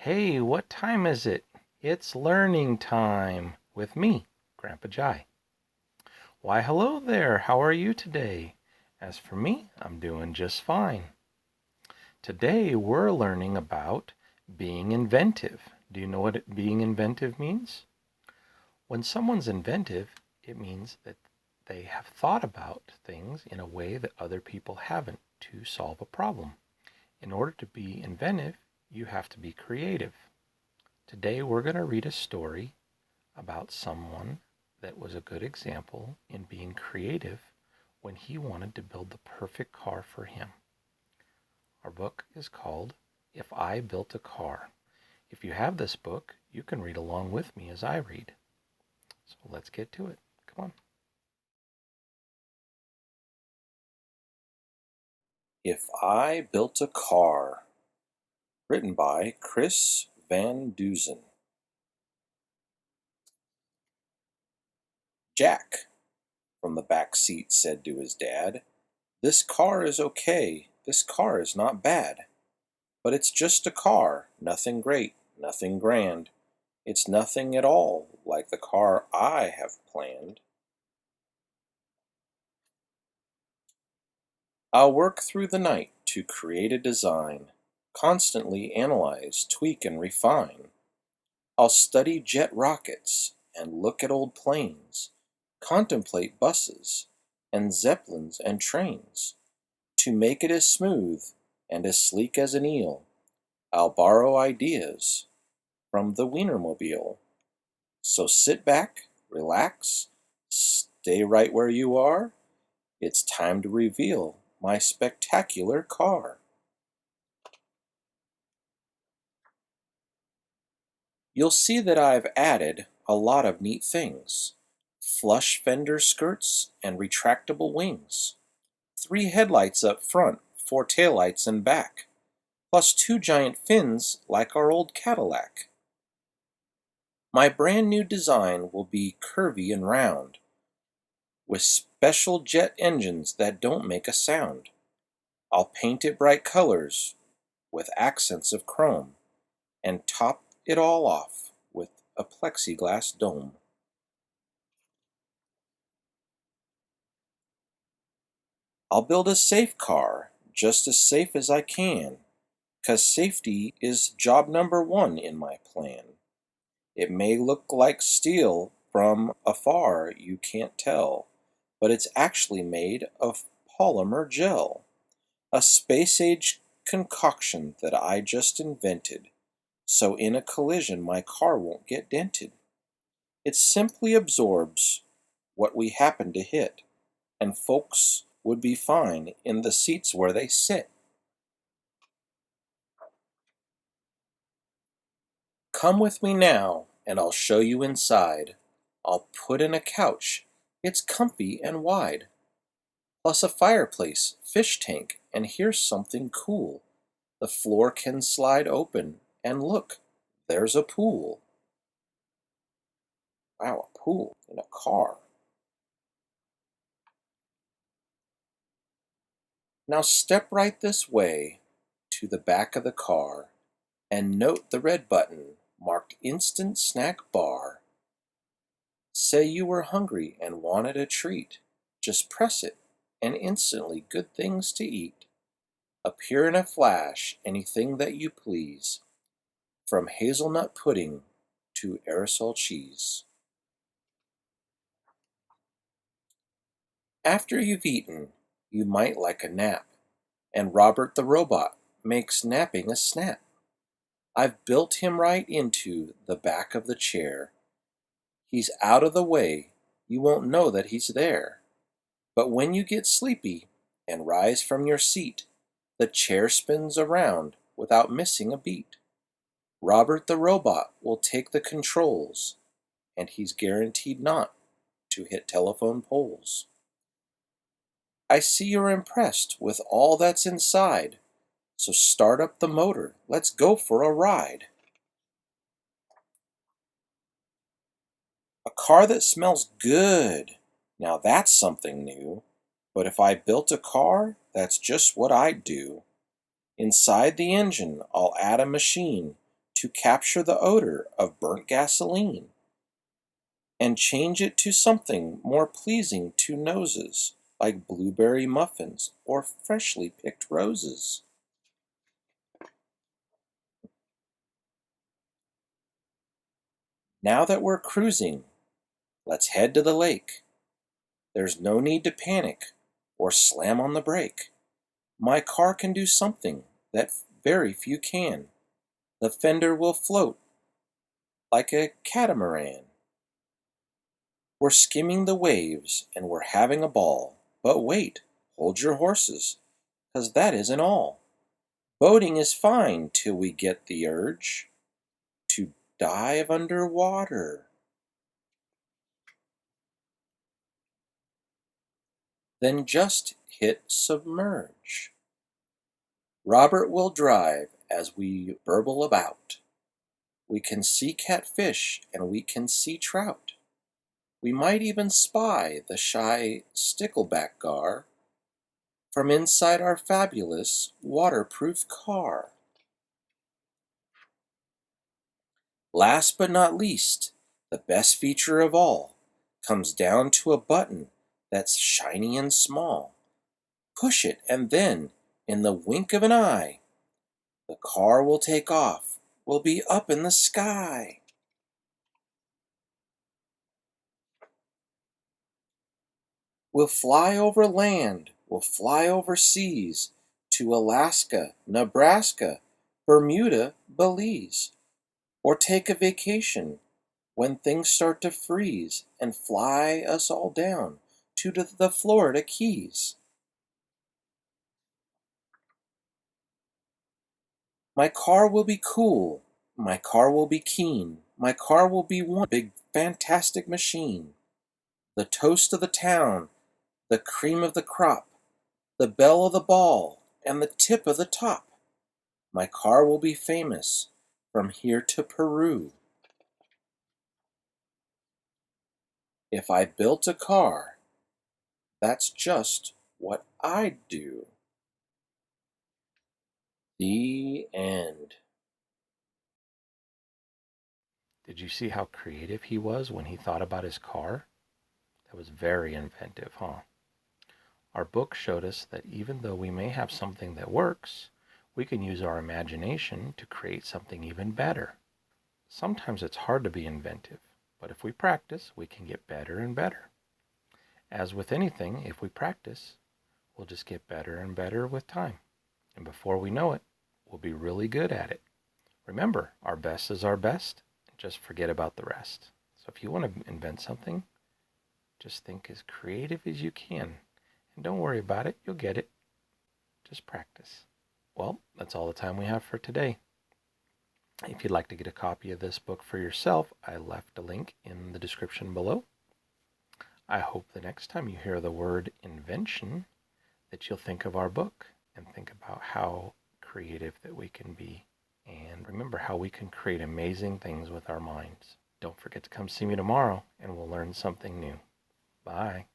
Hey, what time is it? It's learning time with me, Grandpa Jai. Why, hello there. How are you today? As for me, I'm doing just fine. Today we're learning about being inventive. Do you know what being inventive means? When someone's inventive, it means that they have thought about things in a way that other people haven't to solve a problem. In order to be inventive, you have to be creative. Today we're going to read a story about someone that was a good example in being creative when he wanted to build the perfect car for him. Our book is called If I Built a Car. If you have this book, you can read along with me as I read. So let's get to it. Come on. If I Built a Car, written by Chris Van Duzen. Jack, from the back seat, said to his dad, "This car is okay, this car is not bad. But it's just a car, nothing great, nothing grand. It's nothing at all like the car I have planned. I'll work through the night to create a design, constantly analyze, tweak, and refine. I'll study jet rockets and look at old planes, contemplate buses and zeppelins and trains. To make it as smooth and as sleek as an eel, I'll borrow ideas from the Wienermobile. So sit back, relax, stay right where you are. It's time to reveal my spectacular car." You'll see that I've added a lot of neat things. Flush fender skirts and retractable wings. 3 headlights up front, 4 taillights in back, plus 2 giant fins like our old Cadillac. My brand new design will be curvy and round, with special jet engines that don't make a sound. I'll paint it bright colors with accents of chrome, and top it all off with a plexiglass dome. I'll build a safe car, just as safe as I can, 'cause safety is job number 1 in my plan. It may look like steel from afar, you can't tell, but it's actually made of polymer gel, a space-age concoction that I just invented, so in a collision my car won't get dented. It simply absorbs what we happen to hit, and folks would be fine in the seats where they sit. Come with me now, and I'll show you inside. I'll put in a couch, it's comfy and wide, plus a fireplace, fish tank, and here's something cool. The floor can slide open, and look, there's a pool. Wow, a pool in a car. Now step right this way to the back of the car and note the red button marked Instant Snack Bar. Say you were hungry and wanted a treat. Just press it, and instantly good things to eat appear in a flash, anything that you please, from hazelnut pudding to aerosol cheese. After you've eaten, you might like a nap, and Robert the robot makes napping a snap. I've built him right into the back of the chair. He's out of the way, you won't know that he's there. But when you get sleepy and rise from your seat, the chair spins around without missing a beat. Robert the robot will take the controls, and he's guaranteed not to hit telephone poles. I see you're impressed with all that's inside, so start up the motor, let's go for a ride. A car that smells good. Now that's something new. But if I built a car, that's just what I'd do. Inside the engine, I'll add a machine to capture the odor of burnt gasoline and change it to something more pleasing to noses, like blueberry muffins or freshly picked roses. Now that we're cruising, let's head to the lake. There's no need to panic or slam on the brake. My car can do something that very few can. The fender will float like a catamaran. We're skimming the waves and we're having a ball. But wait, hold your horses, 'cause that isn't all. Boating is fine till we get the urge to dive underwater. Then just hit submerge. Robert will drive as we burble about. We can see catfish and we can see trout. We might even spy the shy stickleback gar from inside our fabulous waterproof car. Last but not least, the best feature of all comes down to a button that's shiny and small. Push it and then, in the wink of an eye, the car will take off. We'll be up in the sky. We'll fly over land, we'll fly over seas, to Alaska, Nebraska, Bermuda, Belize, or take a vacation when things start to freeze and fly us all down to the Florida Keys. My car will be cool, my car will be keen, my car will be one big fantastic machine. The toast of the town, the cream of the crop, the belle of the ball, and the tip of the top. My car will be famous from here to Peru. If I built a car, that's just what I'd do. The end. Did you see how creative he was when he thought about his car? That was very inventive, huh? Our book showed us that even though we may have something that works, we can use our imagination to create something even better. Sometimes it's hard to be inventive, but if we practice, we can get better and better. As with anything, if we practice, we'll just get better and better with time. And before we know it, we'll be really good at it. Remember, our best is our best, and just forget about the rest. So if you want to invent something, just think as creative as you can. And don't worry about it, you'll get it. Just practice. Well, that's all the time we have for today. If you'd like to get a copy of this book for yourself, I left a link in the description below. I hope the next time you hear the word invention that you'll think of our book and think about how creative that we can be. And remember how we can create amazing things with our minds. Don't forget to come see me tomorrow and we'll learn something new. Bye.